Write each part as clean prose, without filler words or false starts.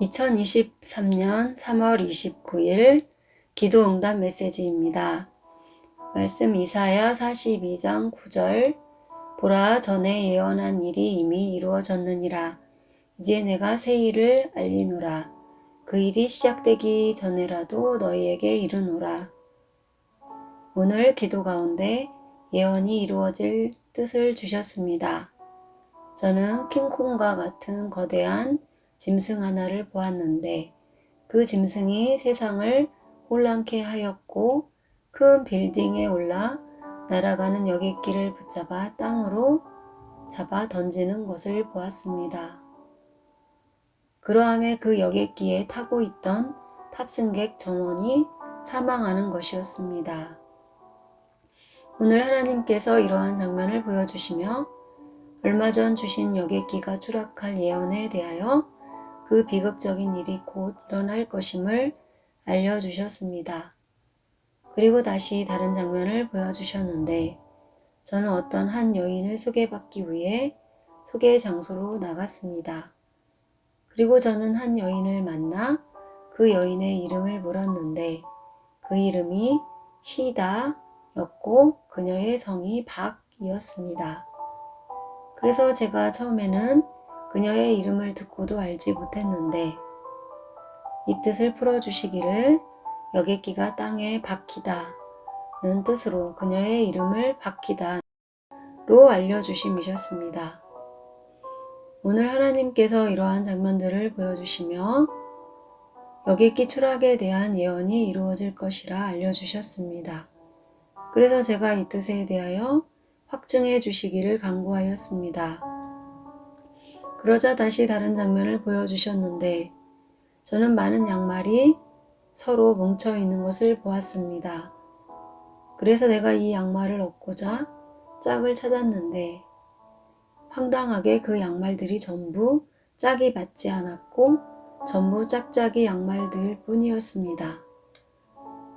2023년 3월 29일 기도응답 메시지입니다. 말씀 이사야 42장 9절 보라 전에 예언한 일이 이미 이루어졌느니라. 이제 내가 새 일을 알리노라. 그 일이 시작되기 전에라도 너희에게 이르노라. 오늘 기도 가운데 예언이 이루어질 뜻을 주셨습니다. 저는 킹콩과 같은 거대한 짐승 하나를 보았는데 그 짐승이 세상을 혼란케 하였고 큰 빌딩에 올라 날아가는 여객기를 붙잡아 땅으로 잡아 던지는 것을 보았습니다. 그러함에 그 여객기에 타고 있던 탑승객 전원이 사망하는 것이었습니다. 오늘 하나님께서 이러한 장면을 보여주시며 얼마 전 주신 여객기가 추락할 예언에 대하여 그 비극적인 일이 곧 일어날 것임을 알려주셨습니다. 그리고 다시 다른 장면을 보여주셨는데 저는 어떤 한 여인을 소개받기 위해 소개 장소로 나갔습니다. 그리고 저는 한 여인을 만나 그 여인의 이름을 물었는데 그 이름이 히다였고 그녀의 성이 박이었습니다. 그래서 제가 처음에는 그녀의 이름을 듣고도 알지 못했는데 이 뜻을 풀어주시기를 여객기가 땅에 박히다는 뜻으로 그녀의 이름을 박히다로 알려주심이셨습니다. 오늘 하나님께서 이러한 장면들을 보여주시며 여객기 추락에 대한 예언이 이루어질 것이라 알려주셨습니다. 그래서 제가 이 뜻에 대하여 확증해 주시기를 간구하였습니다. 그러자 다시 다른 장면을 보여주셨는데 저는 많은 양말이 서로 뭉쳐 있는 것을 보았습니다. 그래서 내가 이 양말을 얻고자 짝을 찾았는데 황당하게 그 양말들이 전부 짝이 맞지 않았고 전부 짝짝이 양말들 뿐이었습니다.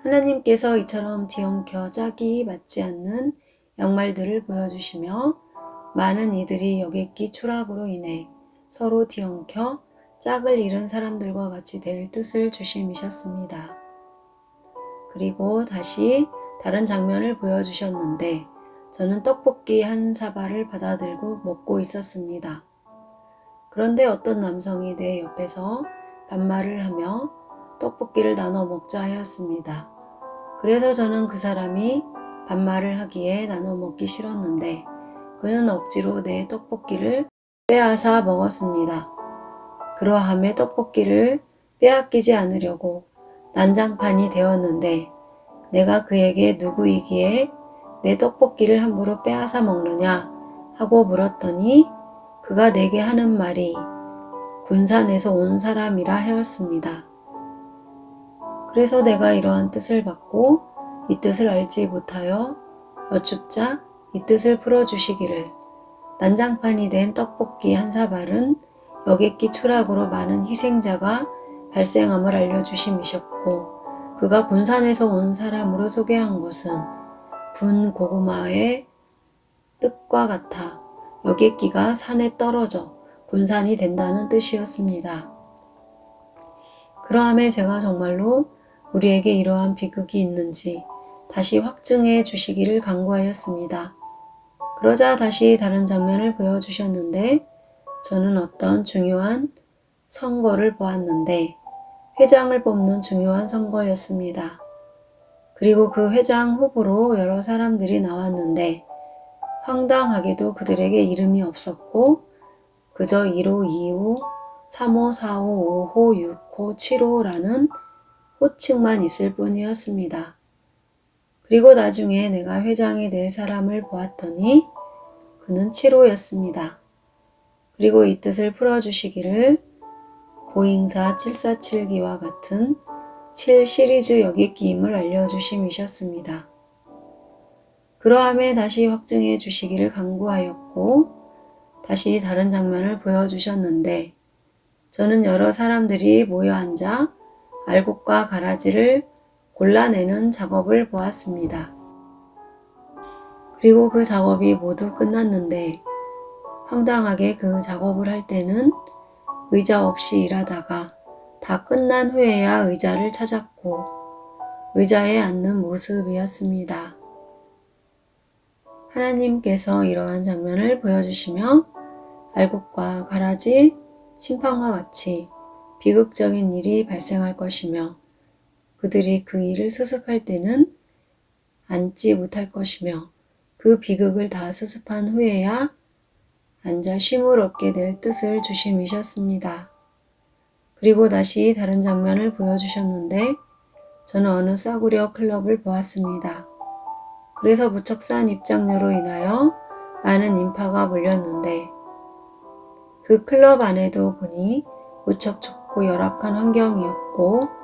하나님께서 이처럼 뒤엉켜 짝이 맞지 않는 양말들을 보여주시며 많은 이들이 여객기 추락으로 인해 서로 뒤엉켜 짝을 잃은 사람들과 같이 될 뜻을 주심이셨습니다. 그리고 다시 다른 장면을 보여주셨는데 저는 떡볶이 한 사발을 받아들고 먹고 있었습니다. 그런데 어떤 남성이 내 옆에서 반말을 하며 떡볶이를 나눠 먹자 하였습니다. 그래서 저는 그 사람이 반말을 하기에 나눠 먹기 싫었는데 그는 억지로 내 떡볶이를 빼앗아 먹었습니다. 그러함에 떡볶이를 빼앗기지 않으려고 난장판이 되었는데 내가 그에게 누구이기에 내 떡볶이를 함부로 빼앗아 먹느냐 하고 물었더니 그가 내게 하는 말이 군산에서 온 사람이라 하였습니다. 그래서 내가 이러한 뜻을 받고 이 뜻을 알지 못하여 여쭙자 이 뜻을 풀어주시기를 난장판이 된 떡볶이 한 사발은 여객기 추락으로 많은 희생자가 발생함을 알려주심이셨고 그가 군산에서 온 사람으로 소개한 것은 분 고구마의 뜻과 같아 여객기가 산에 떨어져 군산이 된다는 뜻이었습니다. 그러함에 제가 정말로 우리에게 이러한 비극이 있는지 다시 확증해 주시기를 간구하였습니다. 그러자 다시 다른 장면을 보여주셨는데 저는 어떤 중요한 선거를 보았는데 회장을 뽑는 중요한 선거였습니다. 그리고 그 회장 후보로 여러 사람들이 나왔는데 황당하게도 그들에게 이름이 없었고 그저 1호, 2호, 3호, 4호, 5호, 6호, 7호라는 호칭만 있을 뿐이었습니다. 그리고 나중에 내가 회장이 될 사람을 보았더니 그는 7호였습니다. 그리고 이 뜻을 풀어주시기를 보잉사 747기와 같은 7 시리즈 여객기임을 알려주심이셨습니다. 그러함에 다시 확증해 주시기를 간구하였고 다시 다른 장면을 보여주셨는데 저는 여러 사람들이 모여 앉아 알곡과 가라지를 골라내는 작업을 보았습니다. 그리고 그 작업이 모두 끝났는데 황당하게 그 작업을 할 때는 의자 없이 일하다가 다 끝난 후에야 의자를 찾았고 의자에 앉는 모습이었습니다. 하나님께서 이러한 장면을 보여주시며 알곡과 가라지 심판과 같이 비극적인 일이 발생할 것이며 그들이 그 일을 수습할 때는 앉지 못할 것이며 그 비극을 다 수습한 후에야 앉아 쉼을 얻게 될 뜻을 주심이셨습니다. 그리고 다시 다른 장면을 보여주셨는데 저는 어느 싸구려 클럽을 보았습니다. 그래서 무척 싼 입장료로 인하여 많은 인파가 몰렸는데 그 클럽 안에도 보니 무척 좁고 열악한 환경이었고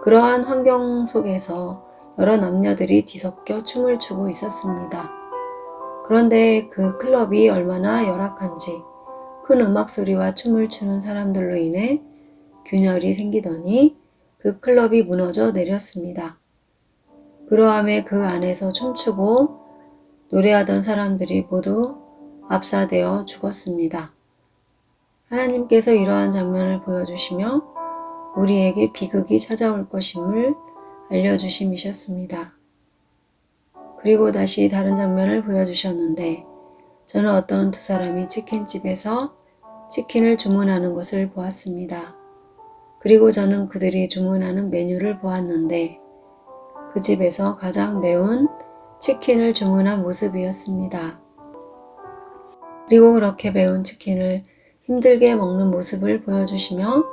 그러한 환경 속에서 여러 남녀들이 뒤섞여 춤을 추고 있었습니다. 그런데 그 클럽이 얼마나 열악한지 큰 음악 소리와 춤을 추는 사람들로 인해 균열이 생기더니 그 클럽이 무너져 내렸습니다. 그러함에 그 안에서 춤추고 노래하던 사람들이 모두 압사되어 죽었습니다. 하나님께서 이러한 장면을 보여주시며 우리에게 비극이 찾아올 것임을 알려주심이셨습니다. 그리고 다시 다른 장면을 보여주셨는데 저는 어떤 두 사람이 치킨집에서 치킨을 주문하는 것을 보았습니다. 그리고 저는 그들이 주문하는 메뉴를 보았는데 그 집에서 가장 매운 치킨을 주문한 모습이었습니다. 그리고 그렇게 매운 치킨을 힘들게 먹는 모습을 보여주시며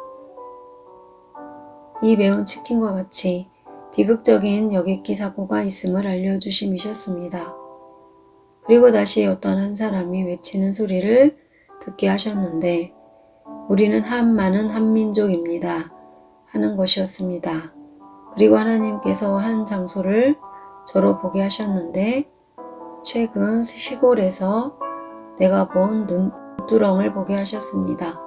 이 매운 치킨과 같이 비극적인 여객기 사고가 있음을 알려주심이셨습니다. 그리고 다시 어떤 한 사람이 외치는 소리를 듣게 하셨는데 우리는 많은 한민족입니다 하는 것이었습니다. 그리고 하나님께서 한 장소를 저로 보게 하셨는데 최근 시골에서 내가 본 눈두렁을 보게 하셨습니다.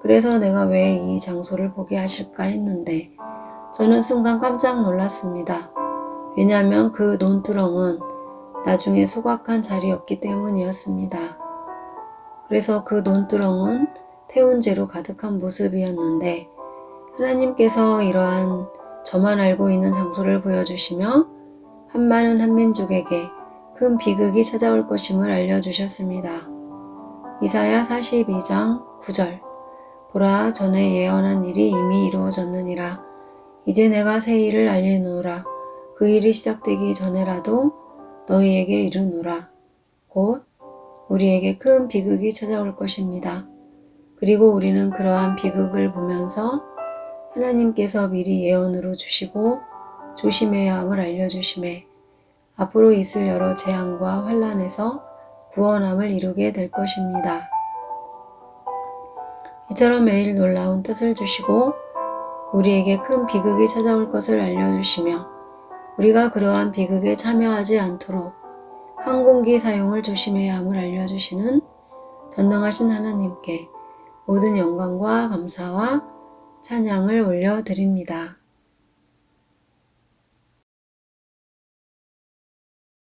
그래서 내가 왜 이 장소를 보게 하실까 했는데 저는 순간 깜짝 놀랐습니다. 왜냐하면 그 논두렁은 나중에 소각한 자리였기 때문이었습니다. 그래서 그 논두렁은 태운죄로 가득한 모습이었는데 하나님께서 이러한 저만 알고 있는 장소를 보여주시며 많은 한민족에게 큰 비극이 찾아올 것임을 알려주셨습니다. 이사야 42장 9절 보라 전에 예언한 일이 이미 이루어졌느니라. 이제 내가 새 일을 알리노라. 그 일이 시작되기 전에라도 너희에게 이르노라. 곧 우리에게 큰 비극이 찾아올 것입니다. 그리고 우리는 그러한 비극을 보면서 하나님께서 미리 예언으로 주시고 조심해야 함을 알려주심에 앞으로 있을 여러 재앙과 환난에서 구원함을 이루게 될 것입니다. 이처럼 매일 놀라운 뜻을 주시고 우리에게 큰 비극이 찾아올 것을 알려주시며 우리가 그러한 비극에 참여하지 않도록 항공기 사용을 조심해야 함을 알려주시는 전능하신 하나님께 모든 영광과 감사와 찬양을 올려드립니다.